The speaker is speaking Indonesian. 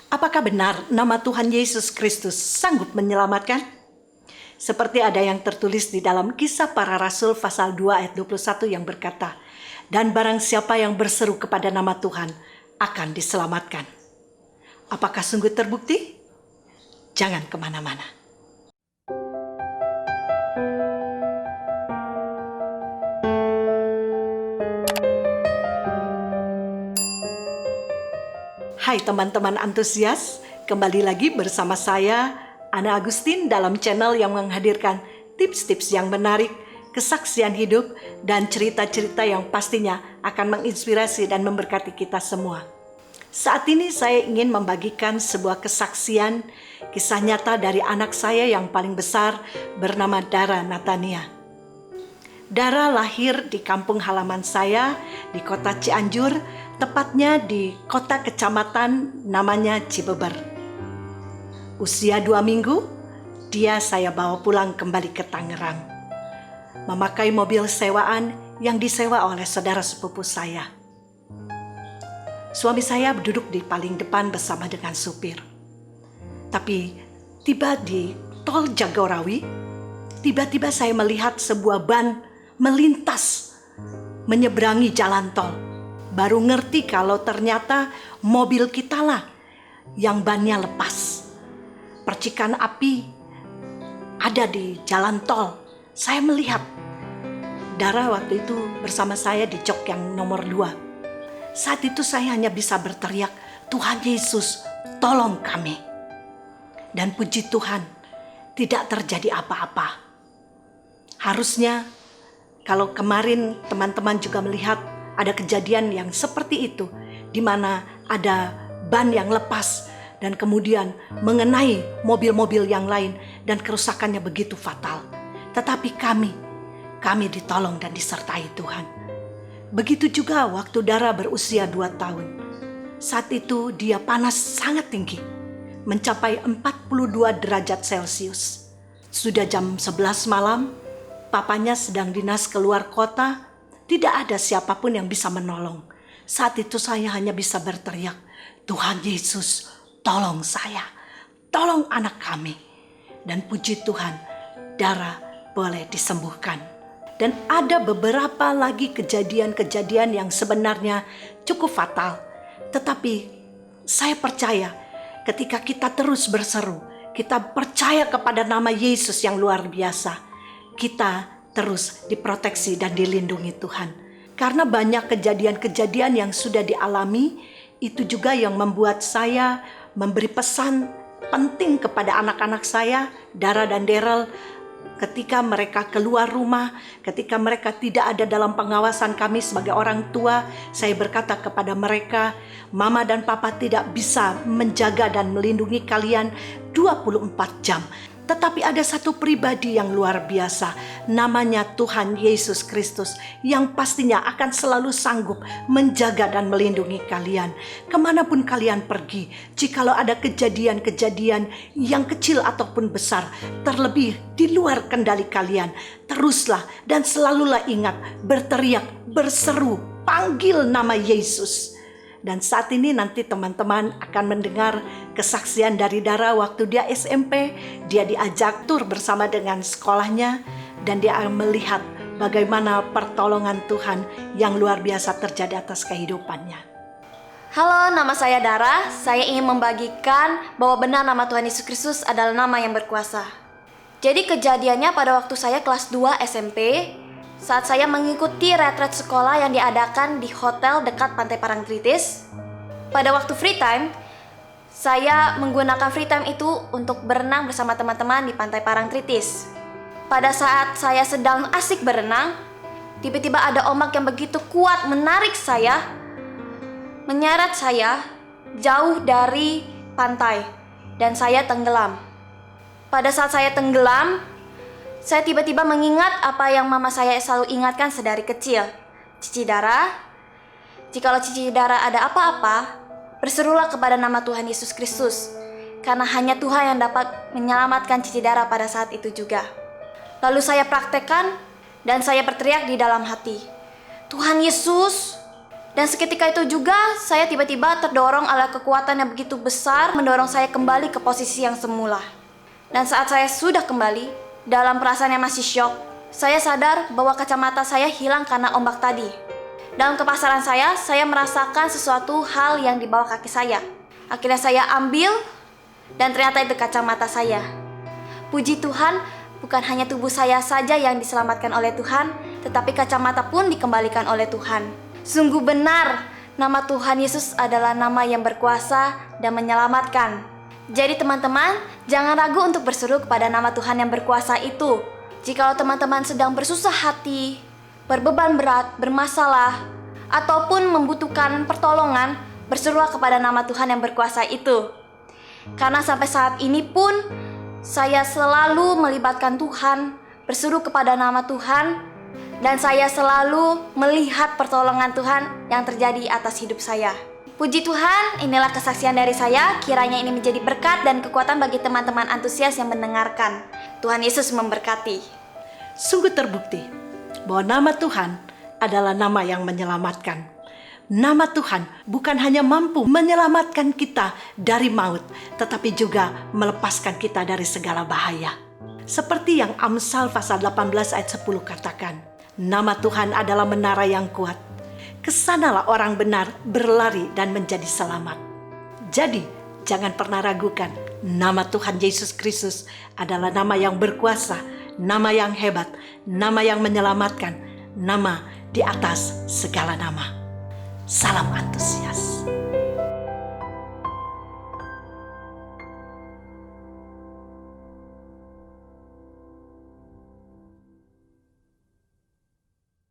Apakah benar nama Tuhan Yesus Kristus sanggup menyelamatkan? Seperti ada yang tertulis di dalam Kisah Para Rasul pasal 2 ayat 21 yang berkata, "Dan barang siapa yang berseru kepada nama Tuhan akan diselamatkan." Apakah sungguh terbukti? Jangan kemana-mana. Hai teman-teman antusias, kembali lagi bersama saya, Ana Agustin, dalam channel yang menghadirkan tips-tips yang menarik, kesaksian hidup, dan cerita-cerita yang pastinya akan menginspirasi dan memberkati kita semua. Saat ini saya ingin membagikan sebuah kesaksian, kisah nyata dari anak saya yang paling besar bernama Dara Natania. Dara lahir di kampung halaman saya di kota Cianjur, tepatnya di kota kecamatan namanya Cibeber. Usia 2 minggu, saya bawa pulang kembali ke Tangerang. Memakai mobil sewaan yang disewa oleh saudara sepupu saya. Suami saya duduk di paling depan bersama dengan supir. Tapi tiba di tol Jagorawi, tiba-tiba saya melihat sebuah ban melintas menyeberangi jalan tol. Baru ngerti kalau ternyata mobil kita lah yang bannya lepas. Percikan api ada di jalan tol. Saya melihat Dara waktu itu bersama saya di jok yang nomor 2. Saat itu saya hanya bisa berteriak, "Tuhan Yesus, tolong kami." Dan puji Tuhan, tidak terjadi apa-apa. Harusnya kalau kemarin teman-teman juga melihat ada kejadian yang seperti itu, di mana ada ban yang lepas dan kemudian mengenai mobil-mobil yang lain dan kerusakannya begitu fatal. Tetapi kami ditolong dan disertai Tuhan. Begitu juga waktu Dara berusia 2 tahun. Saat itu dia panas sangat tinggi, mencapai 42 derajat Celcius. Sudah jam 11 malam, papanya sedang dinas keluar kota, tidak ada siapapun yang bisa menolong. Saat itu saya hanya bisa berteriak, "Tuhan Yesus, tolong saya, tolong anak kami." Dan puji Tuhan, Dara boleh disembuhkan. Dan ada beberapa lagi kejadian-kejadian yang sebenarnya cukup fatal. Tetapi saya percaya ketika kita terus berseru, kita percaya kepada nama Yesus yang luar biasa, kita terus diproteksi dan dilindungi Tuhan. Karena banyak kejadian-kejadian yang sudah dialami, itu juga yang membuat saya memberi pesan penting kepada anak-anak saya, Dara dan Daryl, ketika mereka keluar rumah, ketika mereka tidak ada dalam pengawasan kami sebagai orang tua, saya berkata kepada mereka, "Mama dan Papa tidak bisa menjaga dan melindungi kalian 24 jam. Tetapi ada satu pribadi yang luar biasa, namanya Tuhan Yesus Kristus, yang pastinya akan selalu sanggup menjaga dan melindungi kalian. Kemanapun kalian pergi, jikalau ada kejadian-kejadian yang kecil ataupun besar, terlebih di luar kendali kalian, teruslah dan selalulah ingat, berteriak, berseru, panggil nama Yesus." Dan saat ini nanti teman-teman akan mendengar kesaksian dari Dara waktu dia SMP. Dia diajak tur bersama dengan sekolahnya dan dia akan melihat bagaimana pertolongan Tuhan yang luar biasa terjadi atas kehidupannya. Halo, nama saya Dara. Saya ingin membagikan bahwa benar nama Tuhan Yesus Kristus adalah nama yang berkuasa. Jadi kejadiannya pada waktu saya kelas 2 SMP, saat saya mengikuti retret sekolah yang diadakan di hotel dekat Pantai Parangtritis. Pada waktu free time, saya menggunakan free time itu untuk berenang bersama teman-teman di Pantai Parangtritis. Pada saat saya sedang asik berenang, tiba-tiba ada ombak yang begitu kuat menarik saya, menyeret saya jauh dari pantai dan saya tenggelam. Pada saat saya tenggelam, saya tiba-tiba mengingat apa yang mama saya selalu ingatkan sedari kecil. "Cici Dara, jikalau Cici Dara ada apa-apa, berserulah kepada nama Tuhan Yesus Kristus, karena hanya Tuhan yang dapat menyelamatkan Cici Dara pada saat itu juga." Lalu saya praktekkan dan saya berteriak di dalam hati, "Tuhan Yesus, Dan seketika itu juga saya tiba-tiba terdorong oleh kekuatan yang begitu besar mendorong saya kembali ke posisi yang semula. Dan saat saya sudah kembali, dalam perasaan yang masih syok, saya sadar bahwa kacamata saya hilang karena ombak tadi. Dalam kepasaran saya merasakan sesuatu hal yang di bawah kaki saya. Akhirnya saya ambil dan ternyata itu kacamata saya. Puji Tuhan, bukan hanya tubuh saya saja yang diselamatkan oleh Tuhan, tetapi kacamata pun dikembalikan oleh Tuhan. Sungguh benar, nama Tuhan Yesus adalah nama yang berkuasa dan menyelamatkan. Jadi teman-teman, jangan ragu untuk berseru kepada nama Tuhan yang berkuasa itu. Jikalau teman-teman sedang bersusah hati, berbeban berat, bermasalah, ataupun membutuhkan pertolongan, berserulah kepada nama Tuhan yang berkuasa itu. Karena sampai saat ini pun, saya selalu melibatkan Tuhan, berseru kepada nama Tuhan, dan saya selalu melihat pertolongan Tuhan yang terjadi atas hidup saya. Puji Tuhan, inilah kesaksian dari saya. Kiranya ini menjadi berkat dan kekuatan bagi teman-teman antusias yang mendengarkan. Tuhan Yesus memberkati. Sungguh terbukti bahwa nama Tuhan adalah nama yang menyelamatkan. Nama Tuhan bukan hanya mampu menyelamatkan kita dari maut, tetapi juga melepaskan kita dari segala bahaya. Seperti yang Amsal pasal 18 ayat 10 katakan, nama Tuhan adalah menara yang kuat. Kesanalah orang benar berlari dan menjadi selamat. Jadi, jangan pernah ragukan, nama Tuhan Yesus Kristus adalah nama yang berkuasa, nama yang hebat, nama yang menyelamatkan, nama di atas segala nama. Salam antusias.